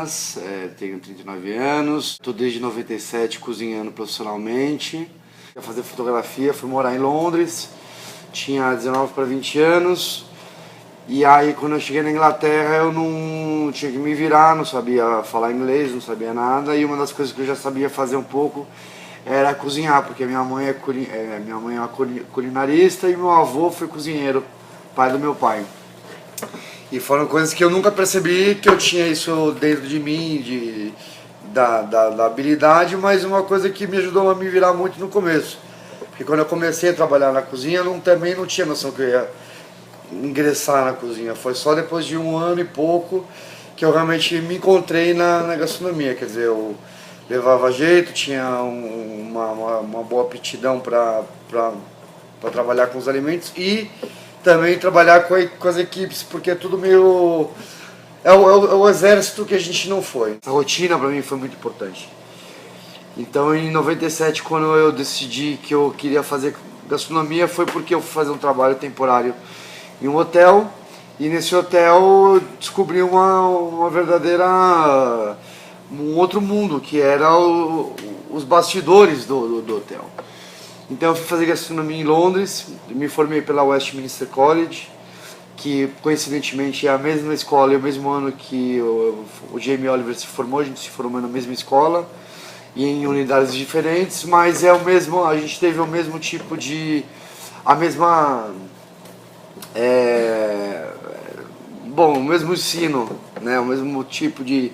apenas, tenho 39 anos, estou desde 97 cozinhando profissionalmente. Ia fazer fotografia, fui morar em Londres, tinha 19 para 20 anos. E aí quando eu cheguei na Inglaterra eu não tinha que me virar, não sabia falar inglês, não sabia nada. E uma das coisas que eu já sabia fazer um pouco era cozinhar, porque minha mãe é uma culinarista e meu avô foi cozinheiro, pai do meu pai. E foram coisas que eu nunca percebi que eu tinha isso dentro de mim, da habilidade, mas uma coisa que me ajudou a me virar muito no começo. Porque quando eu comecei a trabalhar na cozinha, eu também não tinha noção que eu ia ingressar na cozinha. Foi só depois de 1 ano e pouco que eu realmente me encontrei na gastronomia. Quer dizer, eu levava jeito, tinha uma boa aptidão para trabalhar com os alimentos e também trabalhar com as equipes, porque é tudo meio... É o exército que a gente não foi. A rotina para mim foi muito importante. Então em 97, quando eu decidi que eu queria fazer gastronomia, foi porque eu fui fazer um trabalho temporário em um hotel, e nesse hotel eu descobri uma verdadeira... um outro mundo, que era os bastidores do hotel. Então eu fui fazer gastronomia em Londres, me formei pela Westminster College, que coincidentemente é a mesma escola e o mesmo ano que o Jamie Oliver se formou. A gente se formou na mesma escola e em unidades diferentes, mas é o mesmo, a gente teve o mesmo tipo de... a mesma... bom, o mesmo ensino, né? O mesmo tipo de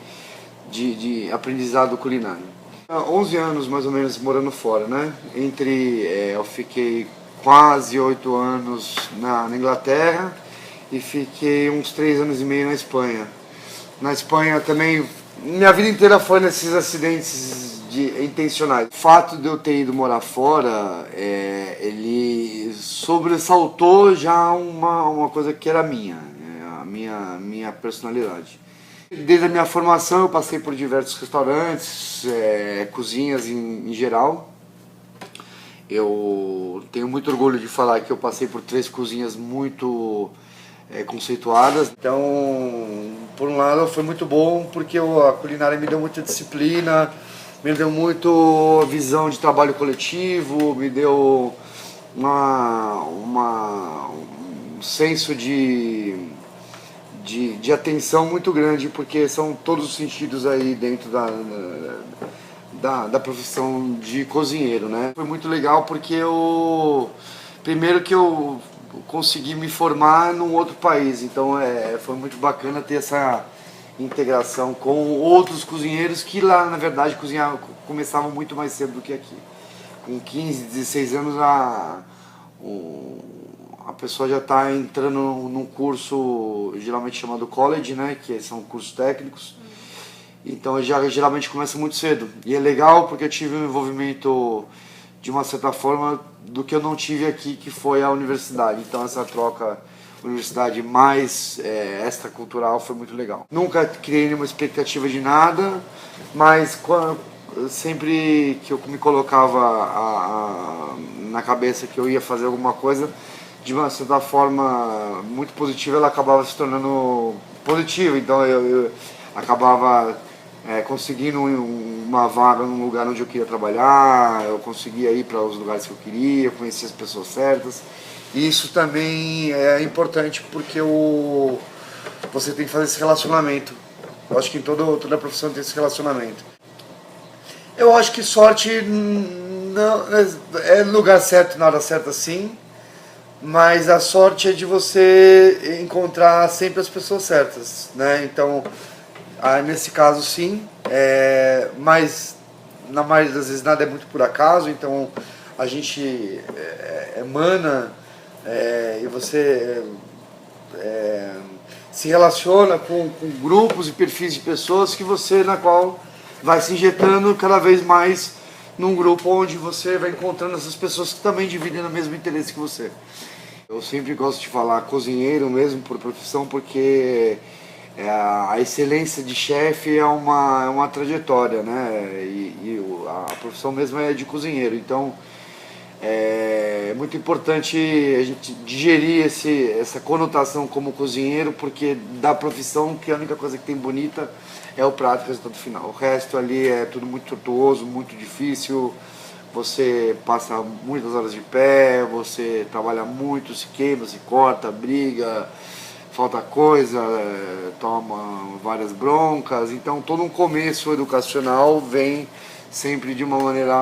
aprendizado culinário. 11 anos mais ou menos morando fora, né? Eu fiquei quase 8 anos na Inglaterra e fiquei uns 3 anos e meio na Espanha. Na Espanha também, minha vida inteira foi nesses acidentes intencionais. O fato de eu ter ido morar fora, ele sobressaltou já uma coisa que era minha, a minha personalidade. Desde a minha formação eu passei por diversos restaurantes, cozinhas em geral. Eu tenho muito orgulho de falar que eu passei por 3 cozinhas muito conceituadas. Então, por um lado foi muito bom, porque a culinária me deu muita disciplina, me deu muito visão de trabalho coletivo, me deu um senso de atenção muito grande, porque são todos os sentidos aí dentro da profissão de cozinheiro, né? Foi muito legal porque primeiro que eu consegui me formar num outro país, então foi muito bacana ter essa integração com outros cozinheiros que lá na verdade começavam muito mais cedo do que aqui. Com 15, 16 anos a pessoa já está entrando num curso geralmente chamado college, né, que são cursos técnicos. Então geralmente começa muito cedo. E é legal porque eu tive um envolvimento, de uma certa forma, do que eu não tive aqui, que foi a universidade. Então essa troca universidade mais extracultural foi muito legal. Nunca criei nenhuma expectativa de nada, mas sempre que eu me colocava na cabeça que eu ia fazer alguma coisa, de uma certa forma muito positiva, ela acabava se tornando positiva. Então eu acabava conseguindo uma vaga num lugar onde eu queria trabalhar, eu conseguia ir para os lugares que eu queria, conhecer as pessoas certas. E isso também é importante porque você tem que fazer esse relacionamento. Eu acho que em toda profissão tem esse relacionamento. Eu acho que sorte não é no lugar certo, na hora certa, sim. Mas a sorte é de você encontrar sempre as pessoas certas, né? Então, nesse caso sim, mas na maioria das vezes nada é muito por acaso, então a gente emana e você se relaciona com grupos e perfis de pessoas na qual vai se injetando cada vez mais num grupo onde você vai encontrando essas pessoas que também dividem o mesmo interesse que você. Eu sempre gosto de falar cozinheiro mesmo por profissão, porque a excelência de chefe é uma trajetória, né? E a profissão mesmo é de cozinheiro. Então É muito importante a gente digerir essa conotação como cozinheiro, porque da profissão que a única coisa que tem bonita é o prato e o resultado final. O resto ali é tudo muito tortuoso, muito difícil, você passa muitas horas de pé, você trabalha muito, se queima, se corta, briga, falta coisa, toma várias broncas. Então todo um começo educacional vem sempre de uma maneira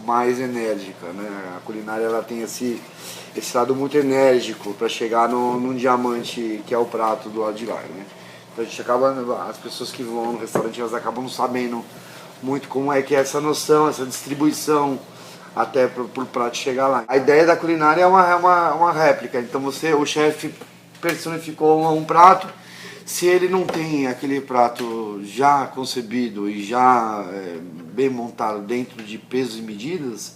mais enérgica, né? A culinária ela tem esse lado muito enérgico para chegar num diamante que é o prato do lado de lá, né? Então a gente acaba, as pessoas que vão no restaurante elas acabam não sabendo muito como é que é essa noção, essa distribuição até pro prato chegar lá. A ideia da culinária é uma réplica, então o chefe personificou um prato. Se ele não tem aquele prato já concebido e já bem montado dentro de pesos e medidas,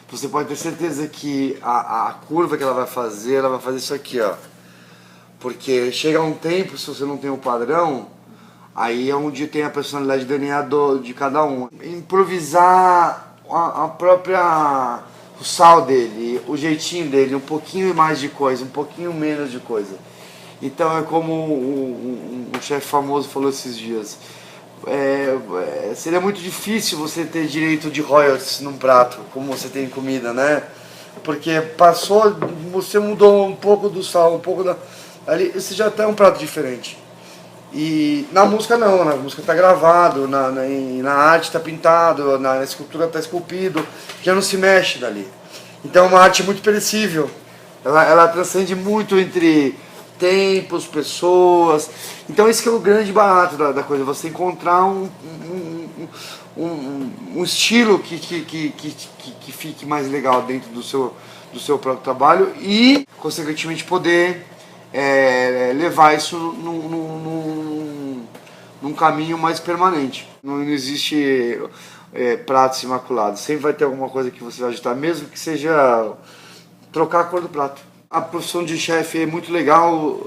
você pode ter certeza que a curva que ela vai fazer isso aqui, ó. Porque chega um tempo, se você não tem o padrão, aí é onde tem a personalidade de DNA de cada um. Improvisar a própria... o sal dele, o jeitinho dele, um pouquinho mais de coisa, um pouquinho menos de coisa. Então é como um chefe famoso falou esses dias, seria muito difícil você ter direito de royalties num prato, como você tem em comida, né? Porque você mudou um pouco do sal, um pouco ali você já tem um prato diferente. E na música não, na música está gravado, na arte está pintado, na escultura está esculpido, já não se mexe dali. Então é uma arte muito perecível, ela transcende muito entre tempos, pessoas. Então esse que é o grande barato da coisa, você encontrar um estilo que fique mais legal dentro do seu próprio trabalho e, consequentemente, poder levar isso num caminho mais permanente. Não existe pratos imaculados, sempre vai ter alguma coisa que você vai ajustar, mesmo que seja trocar a cor do prato. A profissão de chefe é muito legal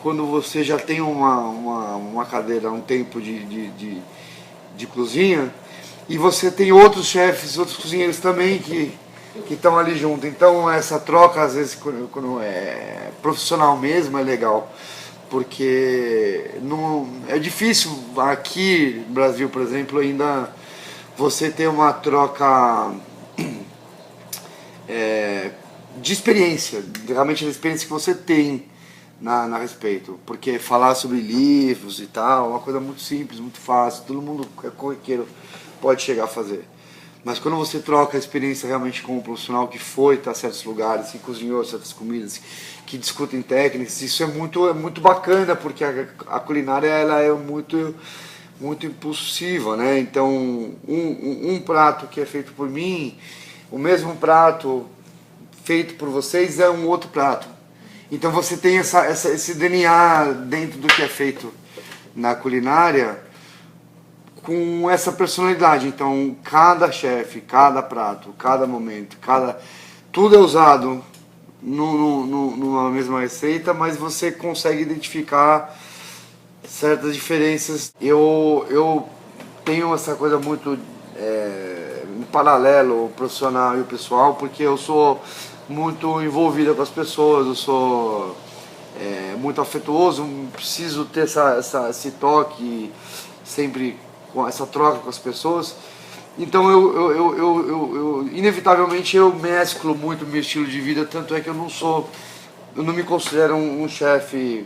quando você já tem uma cadeira, um tempo de cozinha, e você tem outros chefes, outros cozinheiros também que estão ali junto. Então essa troca, às vezes, quando é profissional mesmo, é legal. Porque é difícil aqui no Brasil, por exemplo, ainda você ter uma troca de experiência, realmente da experiência que você tem na respeito. Porque falar sobre livros e tal é uma coisa muito simples, muito fácil, todo mundo é corriqueiro, pode chegar a fazer. Mas quando você troca a experiência realmente com um profissional que foi a certos lugares, que cozinhou certas comidas, que discutem técnicas, isso é muito bacana, porque a culinária ela é muito impulsiva, né? Então um prato que é feito por mim, o mesmo prato feito por vocês é um outro prato. Então você tem esse DNA dentro do que é feito na culinária com essa personalidade. Então cada chefe, cada prato, cada momento, tudo é usado numa mesma receita, mas você consegue identificar certas diferenças. Eu tenho essa coisa muito em paralelo, o profissional e o pessoal, porque eu sou muito envolvida com as pessoas, eu sou muito afetuoso, preciso ter esse toque sempre com essa troca com as pessoas. Então inevitavelmente eu mesclo muito o meu estilo de vida, tanto é que eu não me considero um chefe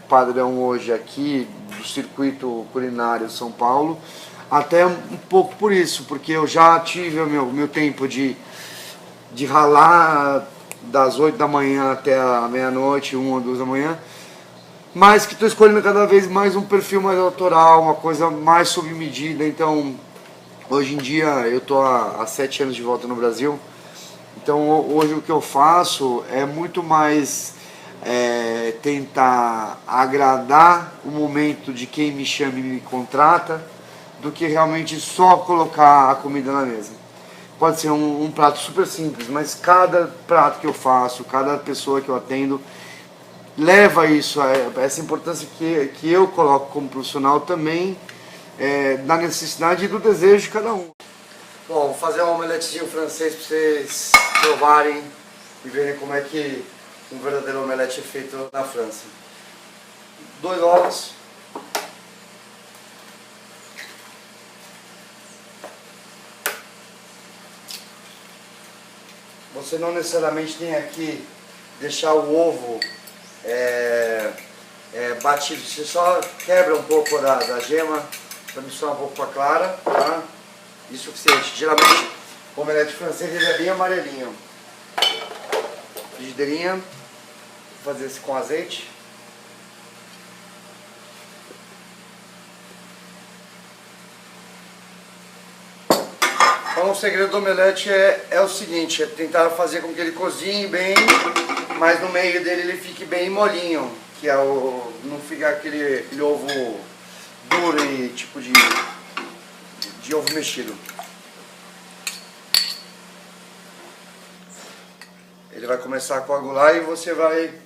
padrão hoje aqui do circuito culinário de São Paulo, até um pouco por isso, porque eu já tive o meu tempo de ralar das 8 da manhã até a meia-noite, 1 ou 2 da manhã, mas que estou escolhendo cada vez mais um perfil mais autoral, uma coisa mais sob medida. Então, hoje em dia, eu estou há 7 anos de volta no Brasil, então hoje o que eu faço é muito mais tentar agradar o momento de quem me chama e me contrata, do que realmente só colocar a comida na mesa. Pode ser um prato super simples, mas cada prato que eu faço, cada pessoa que eu atendo, leva isso, essa importância que eu coloco como profissional também, da necessidade e do desejo de cada um. Bom, vou fazer um omeletezinho francês para vocês provarem e verem como é que um verdadeiro omelete é feito na França. 2 ovos. Você não necessariamente tem aqui deixar o ovo batido, você só quebra um pouco da gema para misturar um pouco com a clara, tá? Isso é suficiente. Geralmente o omelete francês ele é bem amarelinho. Frigideirinha, vou fazer esse com azeite. Então o segredo do omelete é o seguinte, é tentar fazer com que ele cozinhe bem, mas no meio dele ele fique bem molinho, que é não ficar aquele ovo duro e tipo de ovo mexido. Ele vai começar a coagular e você vai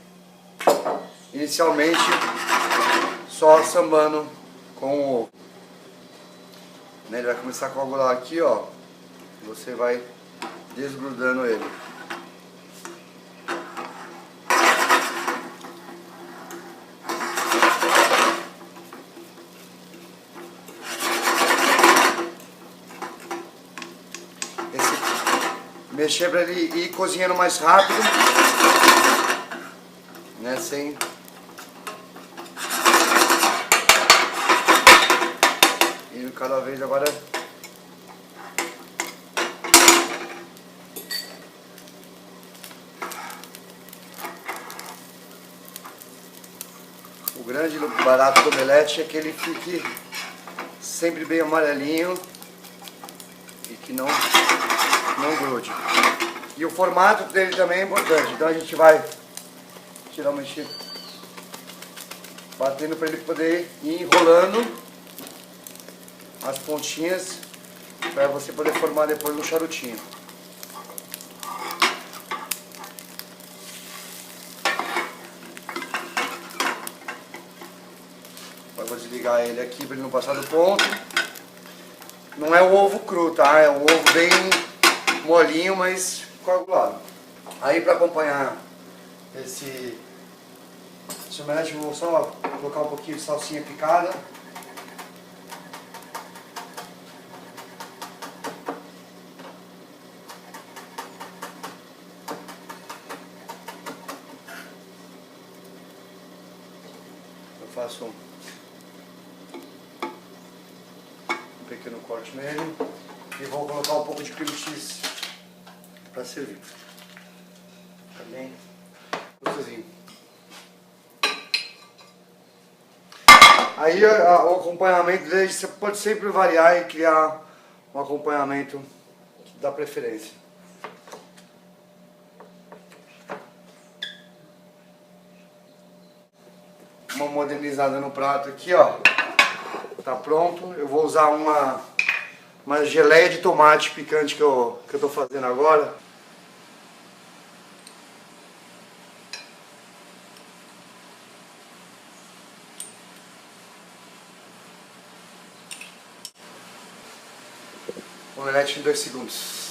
inicialmente só sambando com o ovo. Ele vai começar a coagular aqui, ó. Você vai desgrudando ele. Mexer para ele ir cozinhando mais rápido, né? Sem indo cada vez agora. O grande barato do omelete é que ele fique sempre bem amarelinho e que não grude. E o formato dele também é importante, então a gente vai geralmente batendo para ele poder ir enrolando as pontinhas para você poder formar depois um charutinho. Agora vou desligar ele aqui para ele não passar do ponto. Não é o ovo cru, tá? É o ovo bem molinho, mas coagulado. Aí para acompanhar esse omelete, eu vou só colocar um pouquinho de salsinha picada. Eu faço um pequeno corte nele e vou colocar um pouco de cream cheese para servir. Fica bem gostosinho. Aí o acompanhamento dele você pode sempre variar e criar um acompanhamento que dá preferência. Uma modernizada no prato aqui, ó. Tá pronto. Eu vou usar uma geleia de tomate picante que eu tô fazendo agora. Omelete em 2 segundos.